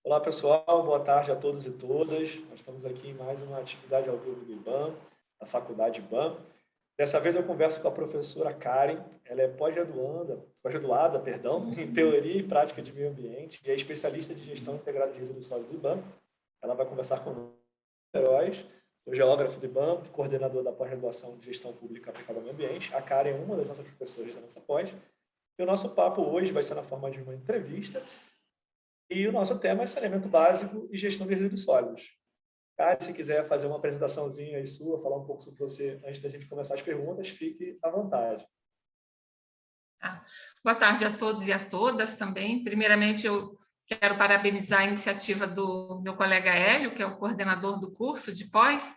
Olá, pessoal. Boa tarde a todos e todas. Nós estamos aqui em mais uma atividade ao vivo do IBAM, da Faculdade IBAM. Dessa vez eu converso com a professora Karen. Ela é pós-graduada, em Teoria e Prática de Meio Ambiente e é especialista de Gestão Integrada de Resíduos Sólidos do IBAM. Ela vai conversar conosco. Heróis, sou geógrafo do IBAM, coordenador da pós-graduação de Gestão Pública Aplicada ao Meio Ambiente. A Karen é uma das nossas professoras da nossa pós. E o nosso papo hoje vai ser na forma de uma entrevista. E o nosso tema é saneamento básico e gestão de resíduos sólidos. Karen, se quiser fazer uma apresentaçãozinha aí sua, falar um pouco sobre você antes da gente começar as perguntas, fique à vontade. Boa tarde a todos e a todas também. Primeiramente, eu quero parabenizar a iniciativa do meu colega Hélio, que é o coordenador do curso de pós,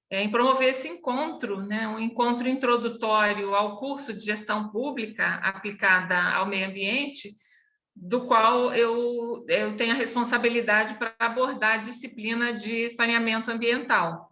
em promover esse encontro, um encontro introdutório ao curso de gestão pública aplicada ao meio ambiente, do qual eu tenho a responsabilidade para abordar a disciplina de saneamento ambiental.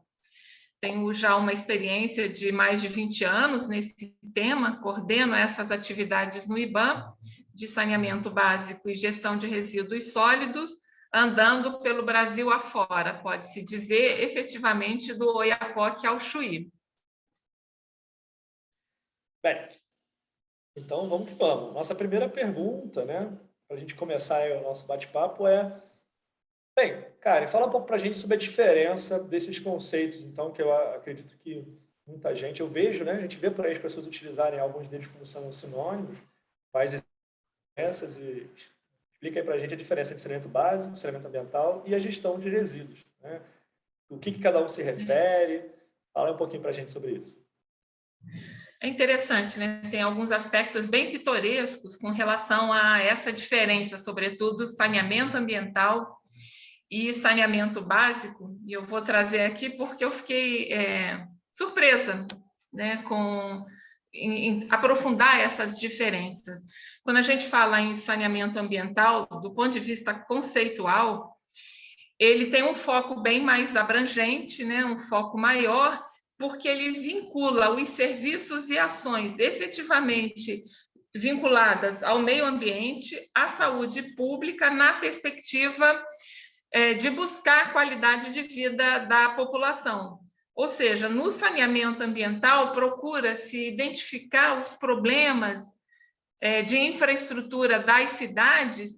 Tenho já uma experiência de mais de 20 anos nesse tema, coordeno essas atividades no IBAM, de saneamento básico e gestão de resíduos sólidos, andando pelo Brasil afora, pode-se dizer, efetivamente, do Oiapoque ao Chuí. Bem, então vamos que vamos. Nossa primeira pergunta, para a gente começar o nosso bate-papo Bem, Karen, fala um pouco para a gente sobre a diferença desses conceitos, então, que eu acredito que muita gente, eu vejo, a gente vê por aí as pessoas utilizarem alguns deles como são sinônimos, faz diferenças e explica aí para a gente a diferença entre saneamento básico, saneamento ambiental e a gestão de resíduos. O que cada um se refere? Fala um pouquinho para a gente sobre isso. É interessante, Tem alguns aspectos bem pitorescos com relação a essa diferença, sobretudo saneamento ambiental e saneamento básico, e eu vou trazer aqui porque eu fiquei surpresa, em aprofundar essas diferenças. Quando a gente fala em saneamento ambiental, do ponto de vista conceitual, ele tem um foco bem mais abrangente, um foco maior, porque ele vincula os serviços e ações efetivamente vinculadas ao meio ambiente, à saúde pública, na perspectiva de buscar a qualidade de vida da população. Ou seja, no saneamento ambiental, procura-se identificar os problemas de infraestrutura das cidades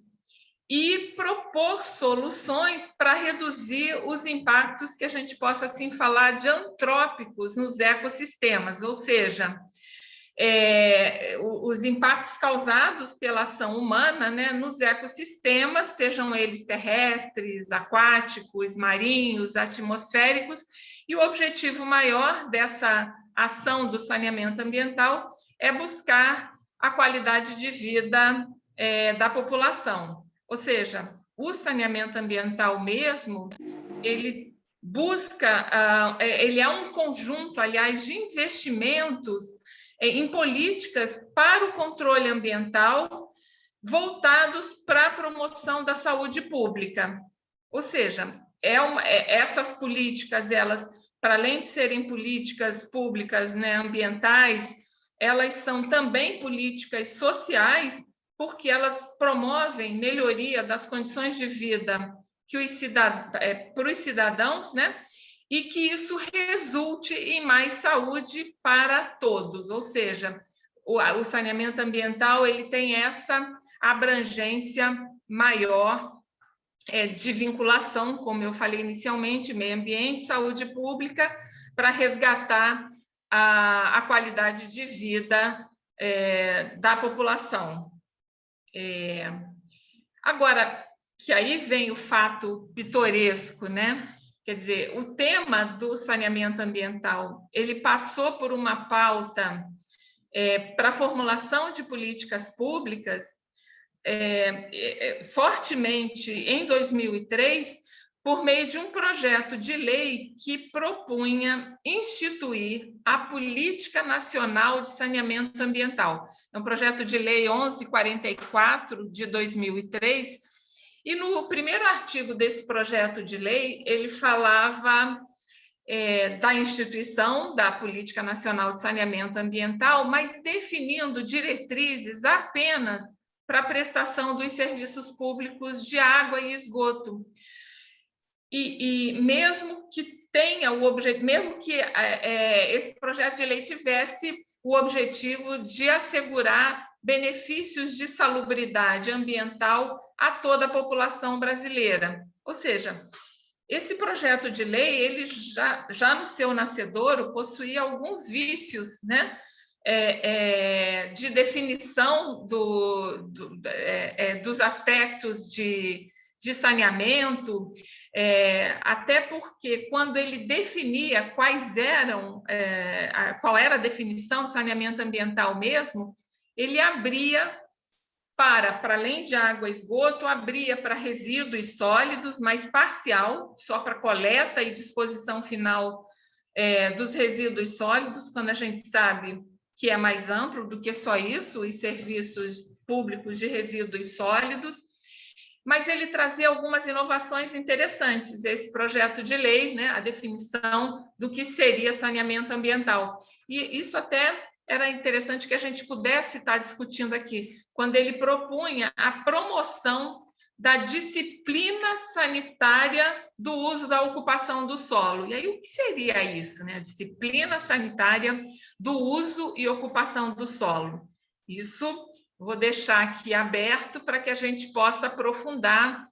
e propor soluções para reduzir os impactos que a gente possa, assim, falar de antrópicos nos ecossistemas, ou seja, os impactos causados pela ação humana nos ecossistemas, sejam eles terrestres, aquáticos, marinhos, atmosféricos, e o objetivo maior dessa ação do saneamento ambiental é buscar a qualidade de vida da população. Ou seja, o saneamento ambiental mesmo, ele busca, ele é um conjunto, aliás, de investimentos em políticas para o controle ambiental voltados para a promoção da saúde pública. Ou seja, essas políticas, elas, para além de serem políticas públicas ambientais, elas são também políticas sociais, porque elas promovem melhoria das condições de vida para os cidadãos, e que isso resulte em mais saúde para todos, ou seja, o saneamento ambiental ele tem essa abrangência maior de vinculação, como eu falei inicialmente, meio ambiente, saúde pública, para resgatar a qualidade de vida da população. Agora, que aí vem o fato pitoresco, Quer dizer, o tema do saneamento ambiental, ele passou por uma pauta para a formulação de políticas públicas fortemente em 2003, por meio de um projeto de lei que propunha instituir a Política Nacional de Saneamento Ambiental. É um projeto de lei 1144 de 2003, e no primeiro artigo desse projeto de lei, ele falava da instituição da Política Nacional de Saneamento Ambiental, mas definindo diretrizes apenas para a prestação dos serviços públicos de água e esgoto. E mesmo que tenha o objetivo, mesmo que esse projeto de lei tivesse o objetivo de assegurar benefícios de salubridade ambiental a toda a população brasileira. Ou seja, esse projeto de lei, ele já no seu nascedouro, possuía alguns vícios, né? De definição dos aspectos de saneamento, até porque quando ele definia qual era a definição de saneamento ambiental mesmo, ele abria para além de água e esgoto, abria para resíduos sólidos, mas parcial, só para coleta e disposição final dos resíduos sólidos, quando a gente sabe que é mais amplo do que só isso, os serviços públicos de resíduos sólidos. Mas ele trazia algumas inovações interessantes, esse projeto de lei, né, a definição do que seria saneamento ambiental. E isso até era interessante que a gente pudesse estar discutindo aqui, quando ele propunha a promoção da disciplina sanitária do uso da ocupação do solo. E aí, o que seria isso, né? A disciplina sanitária do uso e ocupação do solo. Isso vou deixar aqui aberto para que a gente possa aprofundar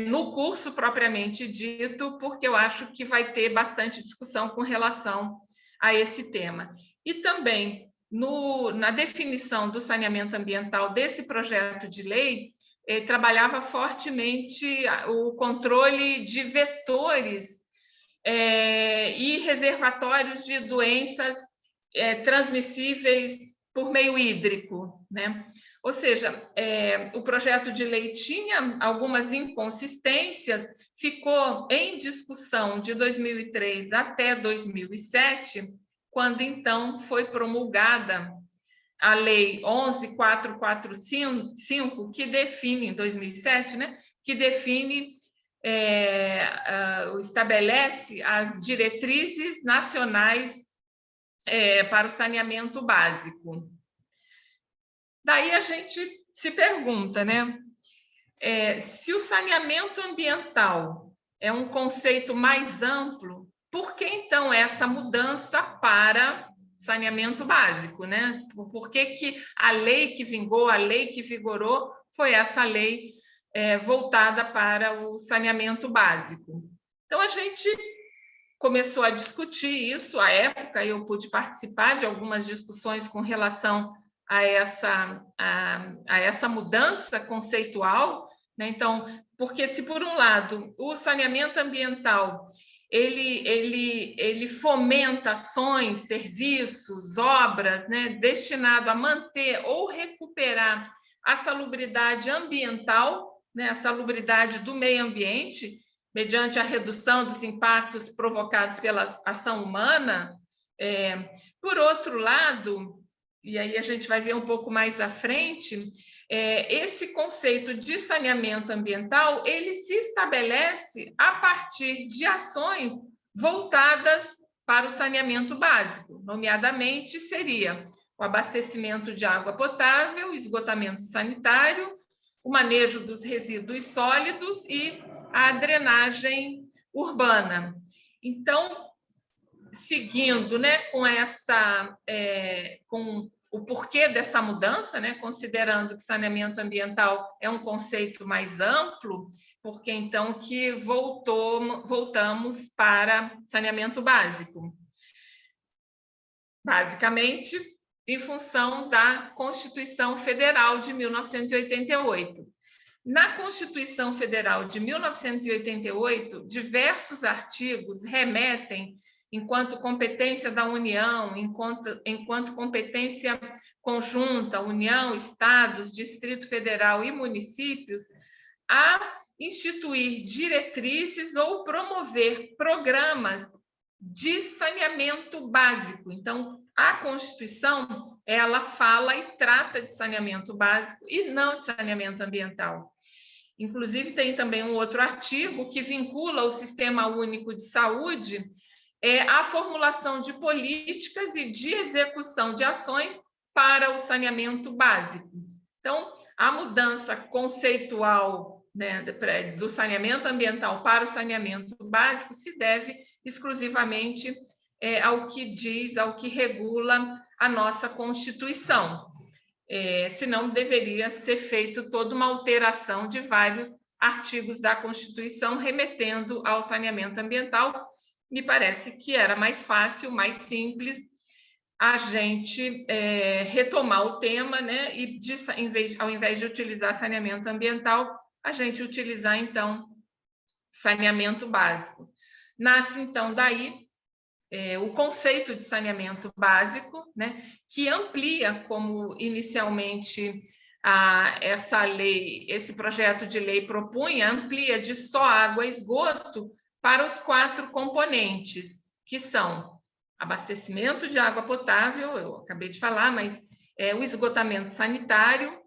no curso propriamente dito, porque eu acho que vai ter bastante discussão com relação a esse tema. E também, na definição do saneamento ambiental desse projeto de lei, trabalhava fortemente o controle de vetores e reservatórios de doenças transmissíveis por meio hídrico, né? Ou seja, o projeto de lei tinha algumas inconsistências, ficou em discussão de 2003 até 2007, quando então foi promulgada a Lei 11.445, que define, em 2007, né, que define, estabelece as diretrizes nacionais para o saneamento básico. Daí a gente se pergunta, né, se o saneamento ambiental é um conceito mais amplo, por que então essa mudança para saneamento básico, né? Por que a lei que vingou, a lei que vigorou, foi essa lei voltada para o saneamento básico? Então, a gente começou a discutir isso. À época, eu pude participar de algumas discussões com relação a essa mudança conceitual, né? Então, porque se, por um lado, o saneamento ambiental ele fomenta ações, serviços, obras, né, destinado a manter ou recuperar a salubridade ambiental, né, a salubridade do meio ambiente, mediante a redução dos impactos provocados pela ação humana. Por outro lado, e aí a gente vai ver um pouco mais à frente, esse conceito de saneamento ambiental, ele se estabelece a partir de ações voltadas para o saneamento básico, nomeadamente seria o abastecimento de água potável, esgotamento sanitário, o manejo dos resíduos sólidos e a drenagem urbana. Então, seguindo, né, com o porquê dessa mudança, né, considerando que saneamento ambiental é um conceito mais amplo, porque então que voltamos para saneamento básico. Basicamente, em função da Constituição Federal de 1988. Na Constituição Federal de 1988, diversos artigos remetem, enquanto competência da União, enquanto competência conjunta, União, Estados, Distrito Federal e municípios, a instituir diretrizes ou promover programas de saneamento básico. Então, a Constituição, ela fala e trata de saneamento básico e não de saneamento ambiental. Inclusive, tem também um outro artigo que vincula o Sistema Único de Saúde à formulação de políticas e de execução de ações para o saneamento básico. Então, a mudança conceitual, né, do saneamento ambiental para o saneamento básico se deve exclusivamente ao que diz, ao que regula a nossa Constituição. Senão deveria ser feita toda uma alteração de vários artigos da Constituição remetendo ao saneamento ambiental. Me parece que era mais fácil, mais simples a gente retomar o tema, né? E ao invés de utilizar saneamento ambiental, a gente utilizar, então, saneamento básico. Nasce, então, daí o conceito de saneamento básico, né? Que amplia, como inicialmente essa lei, esse projeto de lei propunha, amplia de só água e esgoto para os 4 componentes, que são abastecimento de água potável, eu acabei de falar, mas o esgotamento sanitário,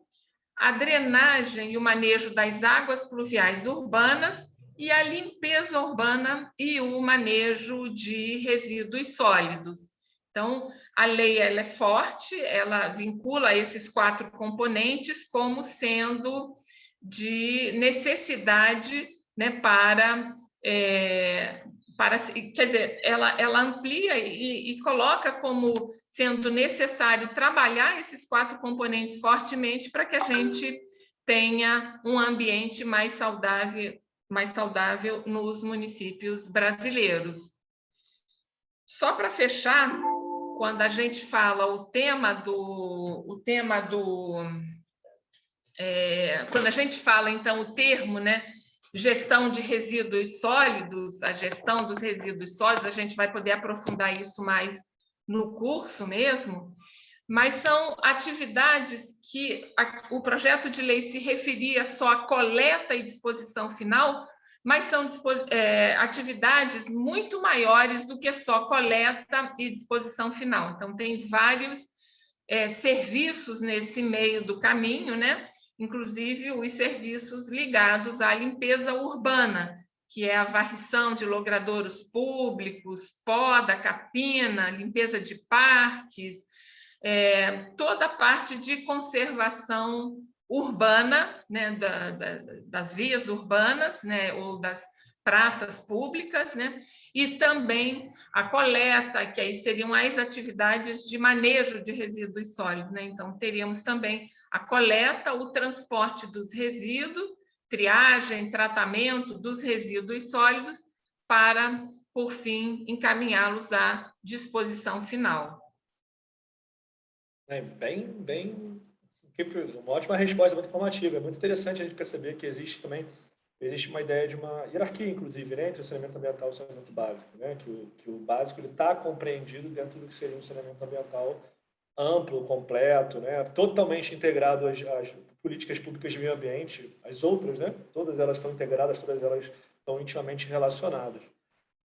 a drenagem e o manejo das águas pluviais urbanas e a limpeza urbana e o manejo de resíduos sólidos. Então, a lei ela é forte, ela vincula esses 4 componentes como sendo de necessidade, né, quer dizer, ela amplia e coloca como sendo necessário trabalhar esses 4 componentes fortemente para que a gente tenha um ambiente mais saudável nos municípios brasileiros. Só para fechar, quando a gente fala quando a gente fala, então, o termo, né, gestão de resíduos sólidos, a gestão dos resíduos sólidos, a gente vai poder aprofundar isso mais no curso mesmo, mas são atividades que o projeto de lei se referia só à coleta e disposição final, mas são atividades muito maiores do que só coleta e disposição final. Então, tem vários serviços nesse meio do caminho, né? Inclusive os serviços ligados à limpeza urbana, que é a varrição de logradouros públicos, poda, capina, limpeza de parques, toda a parte de conservação urbana, né, das vias urbanas, né, ou das praças públicas, né, e também a coleta, que aí seriam as atividades de manejo de resíduos sólidos, né? Então, teríamos também a coleta, o transporte dos resíduos, triagem, tratamento dos resíduos sólidos para, por fim, encaminhá-los à disposição final. Uma ótima resposta, muito informativa. É muito interessante a gente perceber que existe uma ideia de uma hierarquia, inclusive, né, entre o saneamento ambiental e o saneamento básico, né, que o básico está compreendido dentro do que seria um saneamento ambiental amplo, completo, né, totalmente integrado às políticas públicas de meio ambiente, as outras, né, todas elas estão integradas, todas elas estão intimamente relacionadas.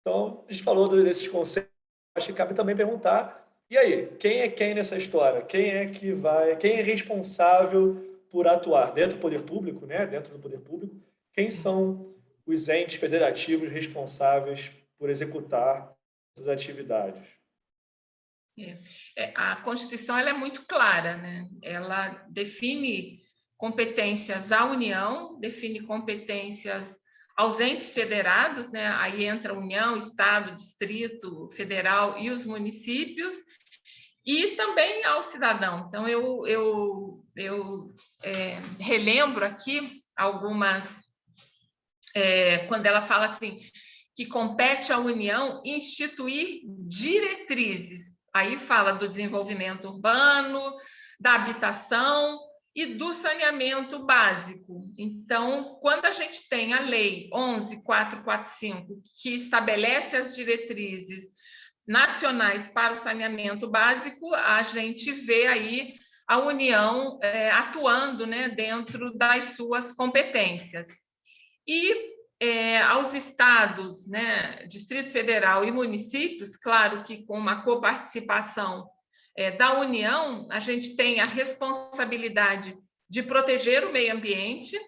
Então, a gente falou desses conceitos, acho que cabe também perguntar, e aí, quem é quem nessa história? Quem é responsável por atuar dentro do poder público, né, dentro do poder público? Quem são os entes federativos responsáveis por executar essas atividades? A Constituição ela é muito clara, né? Ela define competências à União, define competências aos entes federados, né? Aí entra a União, Estado, Distrito Federal e os municípios, e também ao cidadão. Então, eu relembro aqui algumas... quando ela fala assim, que compete à União instituir diretrizes. Aí fala do desenvolvimento urbano, da habitação e do saneamento básico. Então, quando a gente tem a Lei 11.445, que estabelece as diretrizes nacionais para o saneamento básico, a gente vê aí a União atuando, né, dentro das suas competências. E aos estados, né, Distrito Federal e municípios, claro que com uma coparticipação da União, a gente tem a responsabilidade de proteger o meio ambiente,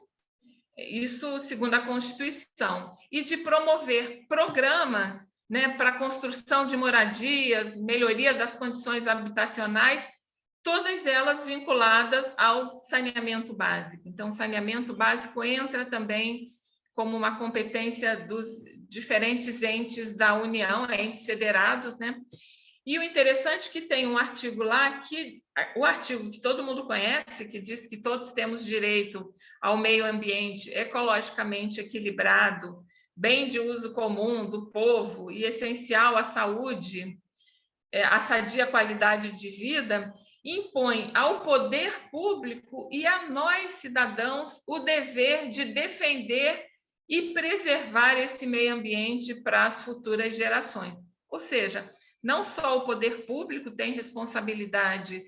isso segundo a Constituição, e de promover programas, né, para a construção de moradias, melhoria das condições habitacionais todas elas vinculadas ao saneamento básico. Então, o saneamento básico entra também como uma competência dos diferentes entes da União, entes federados, né? E o interessante é que tem um artigo lá, o artigo que todo mundo conhece, que diz que todos temos direito ao meio ambiente ecologicamente equilibrado, bem de uso comum do povo e essencial à saúde, à sadia qualidade de vida, impõe ao poder público e a nós, cidadãos, o dever de defender e preservar esse meio ambiente para as futuras gerações. Ou seja, não só o poder público tem responsabilidades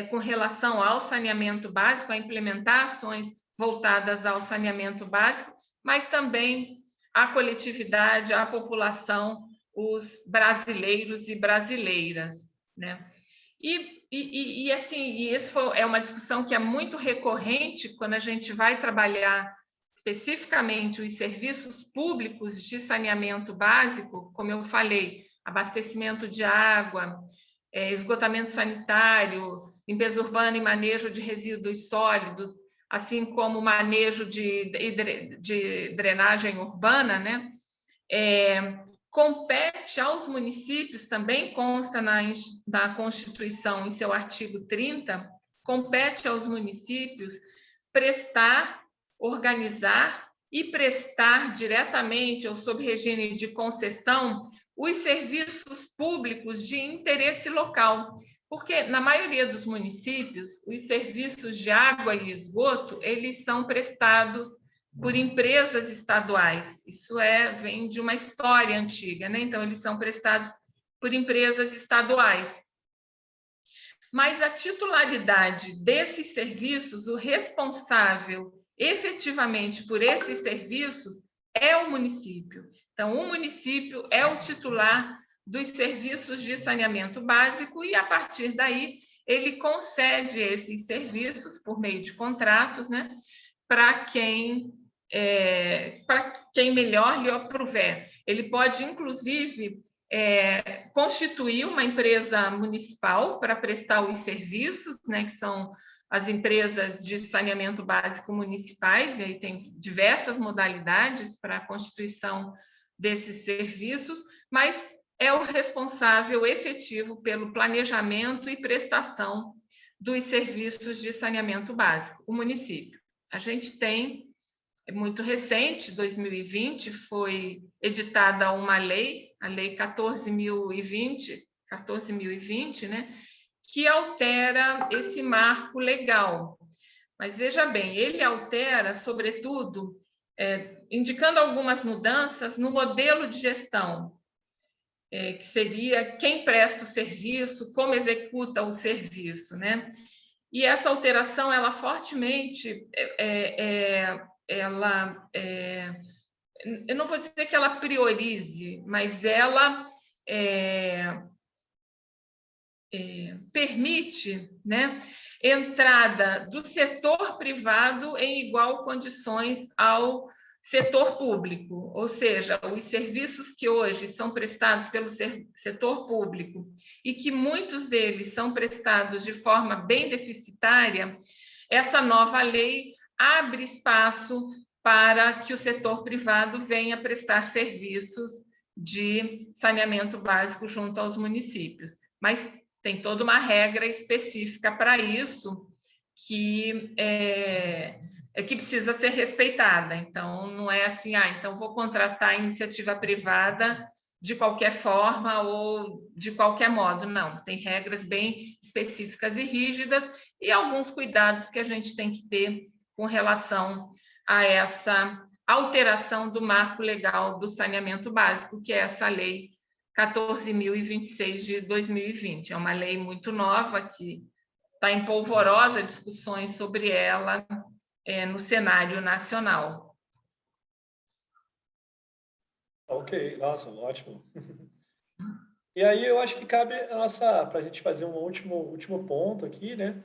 com relação ao saneamento básico, a implementar ações voltadas ao saneamento básico, mas também a coletividade, a população, os brasileiros e brasileiras, né? E assim, isso é uma discussão que é muito recorrente quando a gente vai trabalhar especificamente os serviços públicos de saneamento básico, como eu falei, abastecimento de água, esgotamento sanitário, limpeza urbana e manejo de resíduos sólidos, assim como manejo de drenagem urbana, né? Compete aos municípios, também consta na Constituição, em seu artigo 30, compete aos municípios prestar, organizar e prestar diretamente ou sob regime de concessão os serviços públicos de interesse local, porque na maioria dos municípios os serviços de água e esgoto eles são prestados por empresas estaduais. Isso vem de uma história antiga, né? Então eles são prestados por empresas estaduais. Mas a titularidade desses serviços, o responsável efetivamente por esses serviços é o município. Então, o município é o titular dos serviços de saneamento básico e, a partir daí, ele concede esses serviços por meio de contratos, né, para quem melhor lhe aprouver. Ele pode, inclusive, constituir uma empresa municipal para prestar os serviços, né, que são as empresas de saneamento básico municipais, e aí tem diversas modalidades para a constituição desses serviços, mas é o responsável efetivo pelo planejamento e prestação dos serviços de saneamento básico, o município. A gente tem, muito recente, 2020, foi editada uma lei, a Lei 14.020, né, que altera esse marco legal. Mas veja bem, ele altera, sobretudo, indicando algumas mudanças no modelo de gestão, que seria quem presta o serviço, como executa o serviço, né? E essa alteração, ela fortemente, eu não vou dizer que ela priorize, mas ela permite, né, entrada do setor privado em igual condições ao setor público, ou seja, os serviços que hoje são prestados pelo setor público e que muitos deles são prestados de forma bem deficitária, essa nova lei abre espaço para que o setor privado venha prestar serviços de saneamento básico junto aos municípios. Mas tem toda uma regra específica para isso que precisa ser respeitada. Então, não é assim, então vou contratar a iniciativa privada de qualquer forma ou de qualquer modo. Não, tem regras bem específicas e rígidas e alguns cuidados que a gente tem que ter com relação a essa alteração do marco legal do saneamento básico, que é essa lei 14.026 de 2020. É uma lei muito nova que está em polvorosa discussões sobre ela no cenário nacional. Ok, nossa, ótimo. E aí eu acho que cabe para a gente fazer um último ponto aqui, né?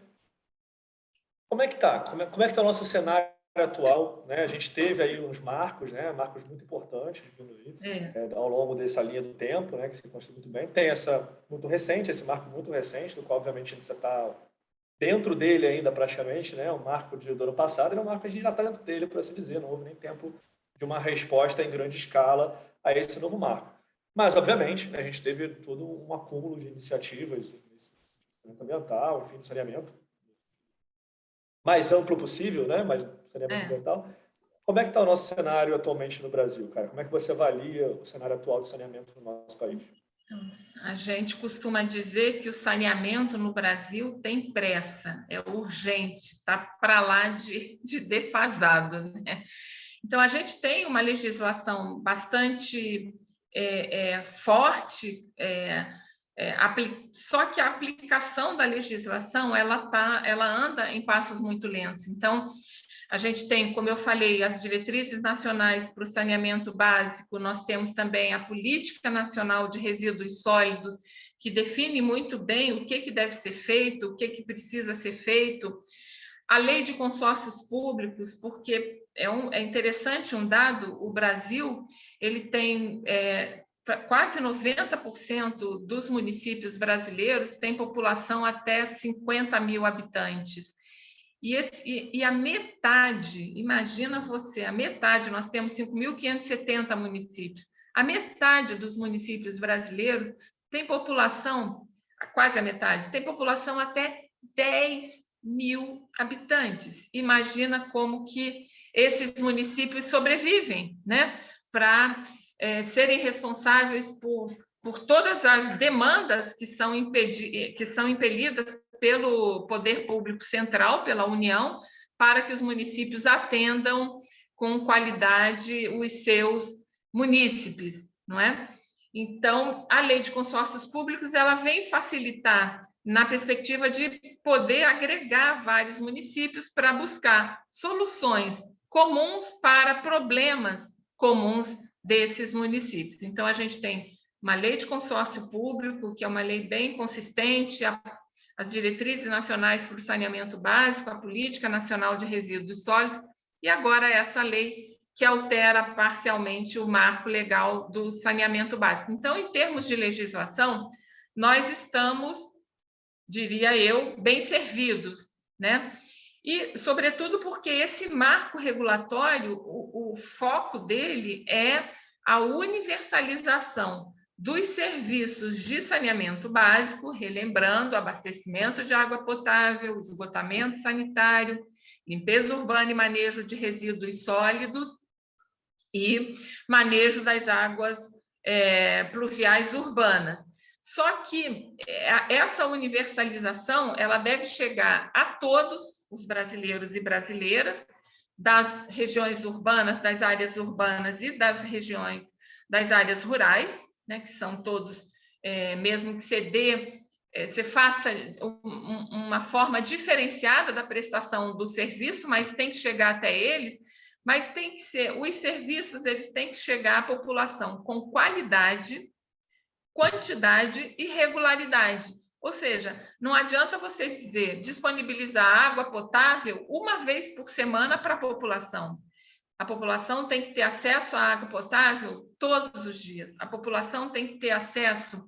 Como é que está? Como é que está o nosso cenário atual, né? A gente teve aí uns marcos, né? Marcos muito importantes vindo aí, ao longo dessa linha do tempo, né? Que se construiu muito bem. Tem muito recente, esse marco muito recente, do qual obviamente a gente precisa estar dentro dele ainda praticamente, né, o marco do ano passado era um marco que a gente já está dentro dele, por assim dizer, não houve nem tempo de uma resposta em grande escala a esse novo marco. Mas, obviamente, né, a gente teve todo um acúmulo de iniciativas ambiental, enfim, de saneamento, mais amplo possível, né, mas saneamento ambiental. Como é que está o nosso cenário atualmente no Brasil, cara? Como é que você avalia o cenário atual de saneamento no nosso país? A gente costuma dizer que o saneamento no Brasil tem pressa, é urgente, está para lá de defasado, né? Então, a gente tem uma legislação bastante forte, só que a aplicação da legislação ela anda em passos muito lentos. Então, a gente tem, como eu falei, as diretrizes nacionais para o saneamento básico, nós temos também a Política Nacional de Resíduos Sólidos, que define muito bem o que deve ser feito, o que precisa ser feito. A Lei de Consórcios Públicos, porque é interessante um dado, o Brasil ele tem quase 90% dos municípios brasileiros tem população até 50 mil habitantes. E a metade, imagina você, a metade, nós temos 5.570 municípios, a metade dos municípios brasileiros tem população, quase a metade, tem população até 10 mil habitantes. Imagina como que esses municípios sobrevivem, né? Para serem responsáveis por todas as demandas que são impelidas pelo poder público central, pela União, para que os municípios atendam com qualidade os seus munícipes, não é? Então, a Lei de Consórcios Públicos ela vem facilitar na perspectiva de poder agregar vários municípios para buscar soluções comuns para problemas comuns desses municípios. Então, a gente tem uma lei de consórcio público, que é uma lei bem consistente, as diretrizes nacionais para o saneamento básico, a Política Nacional de Resíduos Sólidos, e agora essa lei que altera parcialmente o marco legal do saneamento básico. Então, em termos de legislação, nós estamos, diria eu, bem servidos, né? E, sobretudo, porque esse marco regulatório, o foco dele é a universalização dos serviços de saneamento básico, relembrando abastecimento de água potável, esgotamento sanitário, limpeza urbana e manejo de resíduos sólidos e manejo das águas pluviais urbanas. Só que essa universalização ela deve chegar a todos os brasileiros e brasileiras das regiões urbanas, das áreas urbanas e das regiões das áreas rurais, né, que são todos, mesmo que você faça uma forma diferenciada da prestação do serviço, mas tem que chegar até eles, mas tem que ser, os serviços eles têm que chegar à população com qualidade, quantidade e regularidade. Ou seja, não adianta você dizer disponibilizar água potável uma vez por semana para a população. A população tem que ter acesso à água potável todos os dias. A população tem que ter acesso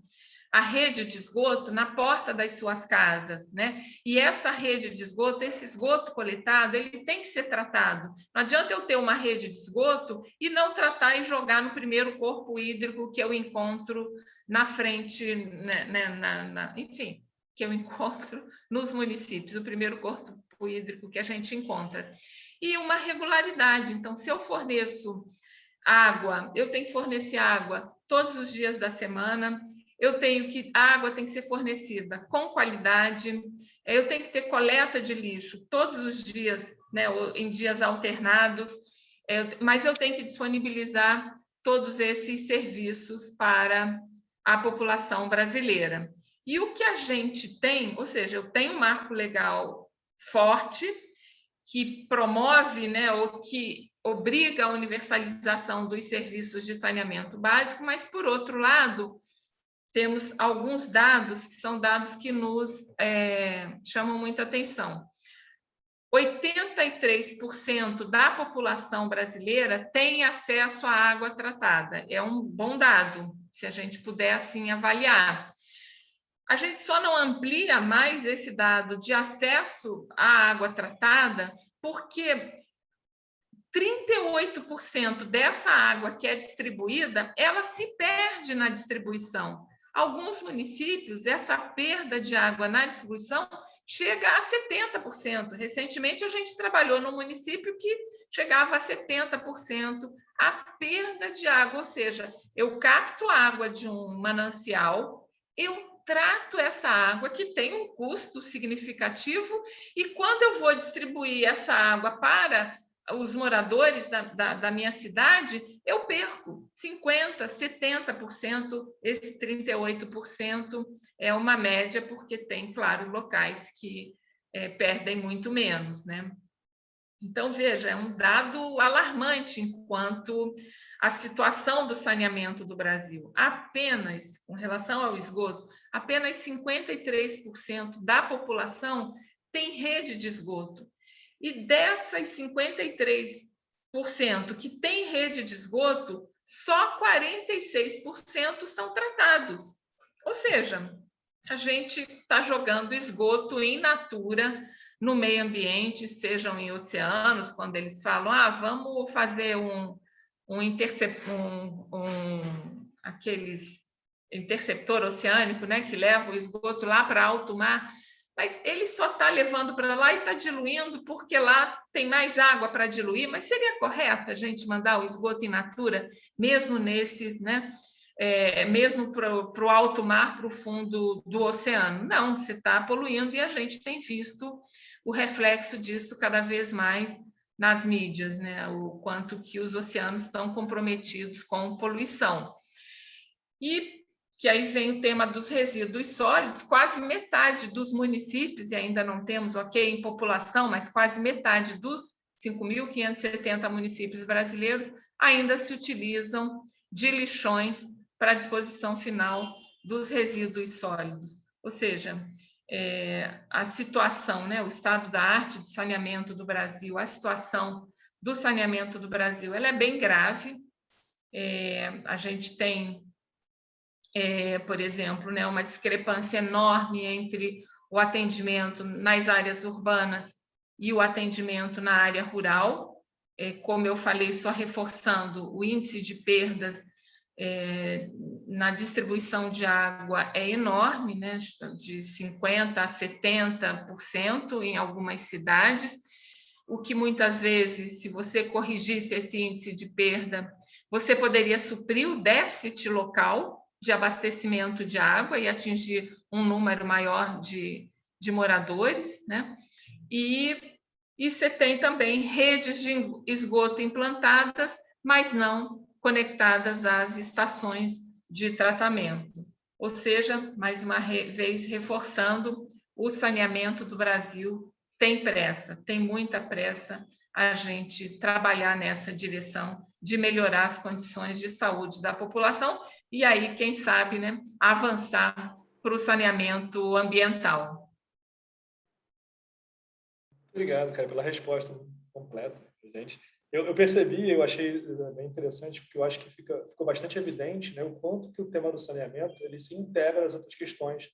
à rede de esgoto na porta das suas casas, né? E essa rede de esgoto, esse esgoto coletado, ele tem que ser tratado. Não adianta eu ter uma rede de esgoto e não tratar e jogar no primeiro corpo hídrico que eu encontro na frente, né, enfim, que eu encontro nos municípios, o primeiro corpo hídrico que a gente encontra. E uma regularidade. Então, se eu forneço água, eu tenho que fornecer água todos os dias da semana, a água tem que ser fornecida com qualidade, eu tenho que ter coleta de lixo todos os dias, né, em dias alternados, mas eu tenho que disponibilizar todos esses serviços para a população brasileira. E o que a gente tem, ou seja, eu tenho um marco legal forte que promove, né, ou que obriga a universalização dos serviços de saneamento básico, mas, por outro lado, temos alguns dados que são dados que nos chamam muita atenção. 83% da população brasileira tem acesso à água tratada. É um bom dado, se a gente puder assim avaliar. A gente só não amplia mais esse dado de acesso à água tratada, porque 38% dessa água que é distribuída, ela se perde na distribuição. Alguns municípios, essa perda de água na distribuição chega a 70%. Recentemente, a gente trabalhou num município que chegava a 70% a perda de água, ou seja, eu capto água de um manancial, eu trato essa água que tem um custo significativo e quando eu vou distribuir essa água para os moradores da minha cidade, eu perco 50%, 70%, esse 38% é uma média, porque tem, claro, locais que perdem muito menos, né? Então, veja, é um dado alarmante enquanto a situação do saneamento do Brasil. Apenas, com relação ao esgoto, apenas 53% da população tem rede de esgoto. E dessas 53% que tem rede de esgoto, só 46% são tratados. Ou seja, a gente está jogando esgoto in natura no meio ambiente, sejam em oceanos, quando eles falam, vamos fazer aqueles interceptor oceânico, né, que leva o esgoto lá para alto mar, mas ele só está levando para lá e está diluindo porque lá tem mais água para diluir, mas seria correto a gente mandar o esgoto in natura, mesmo nesses, né, mesmo para o alto mar, para o fundo do oceano? Não, você está poluindo e a gente tem visto o reflexo disso cada vez mais nas mídias, né, o quanto que os oceanos estão comprometidos com poluição. E que aí vem o tema dos resíduos sólidos, quase metade dos municípios, e ainda não temos, em população, mas quase metade dos 5.570 municípios brasileiros ainda se utilizam de lixões para a disposição final dos resíduos sólidos. Ou seja, a situação, né, o estado da arte de saneamento do Brasil, a situação do saneamento do Brasil, ela é bem grave. A gente tem por exemplo, né, uma discrepância enorme entre o atendimento nas áreas urbanas e o atendimento na área rural. Como eu falei, só reforçando, o índice de perdas na distribuição de água é enorme, né, de 50% a 70% em algumas cidades, o que muitas vezes, se você corrigisse esse índice de perda, você poderia suprir o déficit local de abastecimento de água e atingir um número maior de moradores, né? E você tem também redes de esgoto implantadas, mas não conectadas às estações de tratamento. Ou seja, mais uma vez reforçando, o saneamento do Brasil tem pressa, tem muita pressa a gente trabalhar nessa direção de melhorar as condições de saúde da população e aí, quem sabe, né, avançar para o saneamento ambiental. Obrigado, cara, pela resposta completa, gente. Eu percebi, eu achei bem interessante, porque eu acho que ficou bastante evidente, né, o quanto que o tema do saneamento ele se integra às outras questões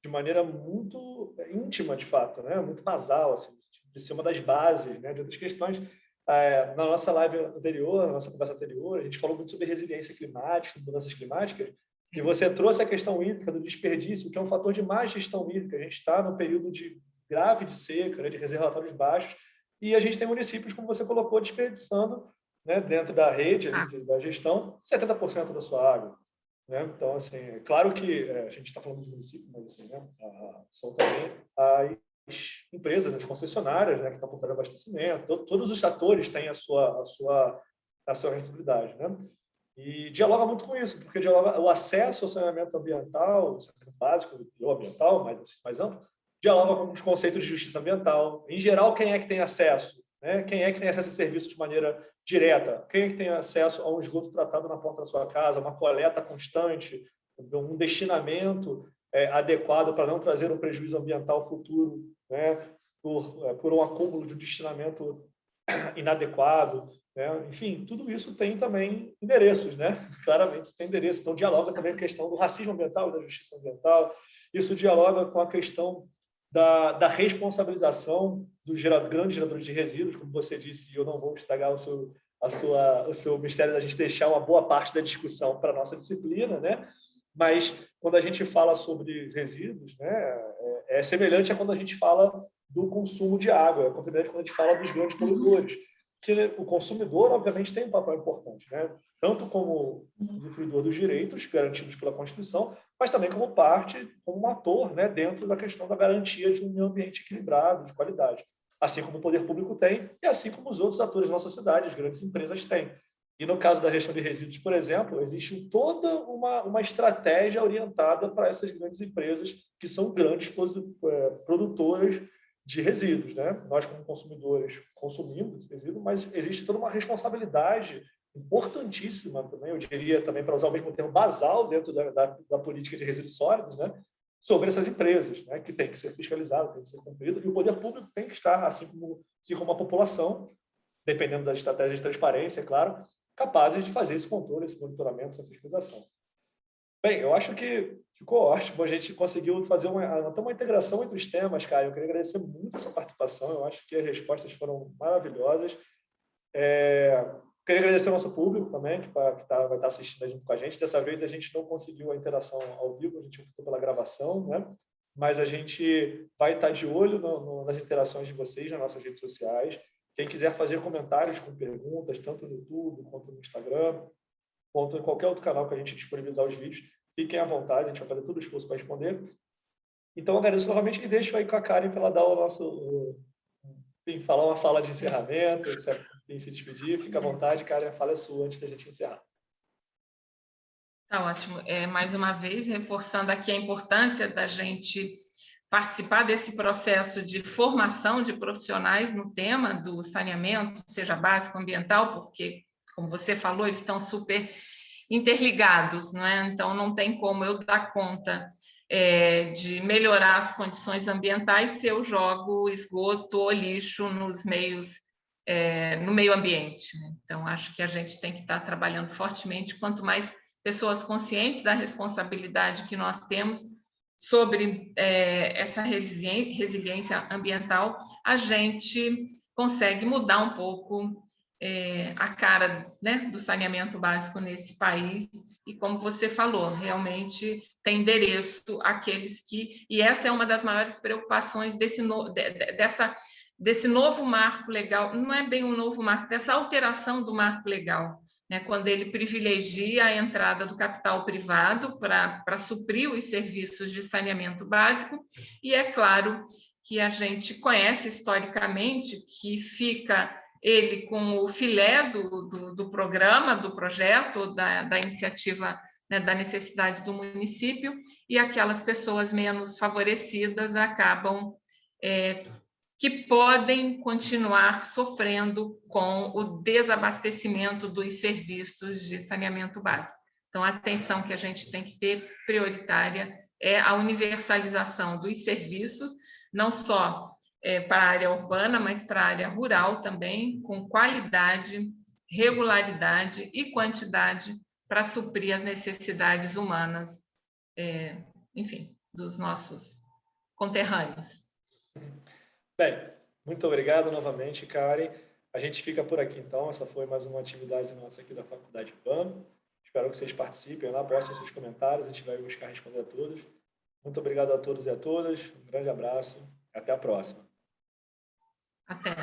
de maneira muito íntima, de fato, né, muito basal, assim, de ser uma das bases, né, de outras questões. Na nossa live anterior, na nossa conversa anterior, a gente falou muito sobre resiliência climática, mudanças climáticas, e você trouxe a questão hídrica, do desperdício, que é um fator de má gestão hídrica. A gente está no período grave de seca, né, de reservatórios baixos, e a gente tem municípios, como você colocou, desperdiçando, né, dentro da rede ali, da gestão, 70% da sua água. Né? Então, assim, é claro que a gente está falando dos municípios, mas assim, né, são também as empresas, as concessionárias, né, que estão por trás do abastecimento, todos os atores têm a sua responsabilidade, né? E dialoga muito com isso, porque dialoga o acesso ao saneamento ambiental, o saneamento básico e ambiental, mais amplo, dialoga com os conceitos de justiça ambiental. Em geral, quem é que tem acesso? Né? Quem é que tem acesso a serviço de maneira direta? Quem é que tem acesso a um esgoto tratado na porta da sua casa, uma coleta constante, um destinamento adequado para não trazer um prejuízo ambiental futuro, né? Por um acúmulo de um destinamento inadequado, né? Enfim, tudo isso tem também endereços, né? Claramente isso tem endereço. Então, dialoga também com a questão do racismo ambiental e da justiça ambiental. Isso dialoga com a questão da responsabilização dos grandes geradores de resíduos, como você disse, e eu não vou estragar o seu mistério da gente deixar uma boa parte da discussão para a nossa disciplina, né? Mas quando a gente fala sobre resíduos, né, é semelhante a quando a gente fala do consumo de água, é semelhante quando a gente fala dos grandes poluidores, que o consumidor, obviamente, tem um papel importante, né? Tanto como usufruidor dos direitos garantidos pela Constituição, mas também como parte, como um ator, né, dentro da questão da garantia de um meio ambiente equilibrado, de qualidade. Assim como o poder público tem, e assim como os outros atores da nossa cidade, as grandes empresas têm. E no caso da gestão de resíduos, por exemplo, existe toda uma estratégia orientada para essas grandes empresas que são grandes produtoras de resíduos, né? Nós, como consumidores, consumimos resíduos, mas existe toda uma responsabilidade importantíssima também, eu diria também, para usar o mesmo termo, basal dentro da política de resíduos sólidos, né? Sobre essas empresas, né? Que tem que ser fiscalizado, tem que ser cumprido, e o poder público tem que estar, assim como a população, dependendo das estratégias de transparência, é claro, capazes de fazer esse controle, esse monitoramento, essa fiscalização. Bem, eu acho que ficou ótimo, a gente conseguiu fazer até uma integração entre os temas, cara. Eu queria agradecer muito a sua participação, eu acho que as respostas foram maravilhosas. Queria agradecer ao nosso público também, que vai estar assistindo junto com a gente. Dessa vez a gente não conseguiu a interação ao vivo, a gente optou pela gravação, né? Mas a gente vai estar de olho nas interações de vocês nas nossas redes sociais. Quem quiser fazer comentários com perguntas, tanto no YouTube quanto no Instagram, quanto em qualquer outro canal que a gente disponibilizar os vídeos, fiquem à vontade, a gente vai fazer todo o esforço para responder. Então, agradeço novamente e deixo aí com a Karen para ela dar enfim, falar uma fala de encerramento, se despedir. Fica à vontade, Karen, a fala é sua antes da gente encerrar. Tá ótimo. Mais uma vez, reforçando aqui a importância da gente participar desse processo de formação de profissionais no tema do saneamento, seja básico, ambiental, porque, como você falou, eles estão super interligados, não é? Então, não tem como eu dar conta de melhorar as condições ambientais se eu jogo esgoto ou lixo nos meios, no meio ambiente, né? Então, acho que a gente tem que estar trabalhando fortemente, quanto mais pessoas conscientes da responsabilidade que nós temos sobre essa resiliência ambiental, a gente consegue mudar um pouco a cara, né, do saneamento básico nesse país. E como você falou, realmente tem endereço aqueles que... E essa é uma das maiores preocupações desse novo marco legal, não é bem um novo marco, dessa alteração do marco legal, né, quando ele privilegia a entrada do capital privado para suprir os serviços de saneamento básico, e é claro que a gente conhece historicamente que fica ele com o filé do programa, do projeto, da iniciativa, né, da necessidade do município, e aquelas pessoas menos favorecidas acabam que podem continuar sofrendo com o desabastecimento dos serviços de saneamento básico. Então, a atenção que a gente tem que ter prioritária é a universalização dos serviços, não só para a área urbana, mas para a área rural também, com qualidade, regularidade e quantidade para suprir as necessidades humanas, enfim, dos nossos conterrâneos. Bem, muito obrigado novamente, Karen. A gente fica por aqui, então. Essa foi mais uma atividade nossa aqui da Faculdade BAM. Espero que vocês participem lá, postem seus comentários, a gente vai buscar responder a todos. Muito obrigado a todos e a todas. Um grande abraço. Até a próxima. Até.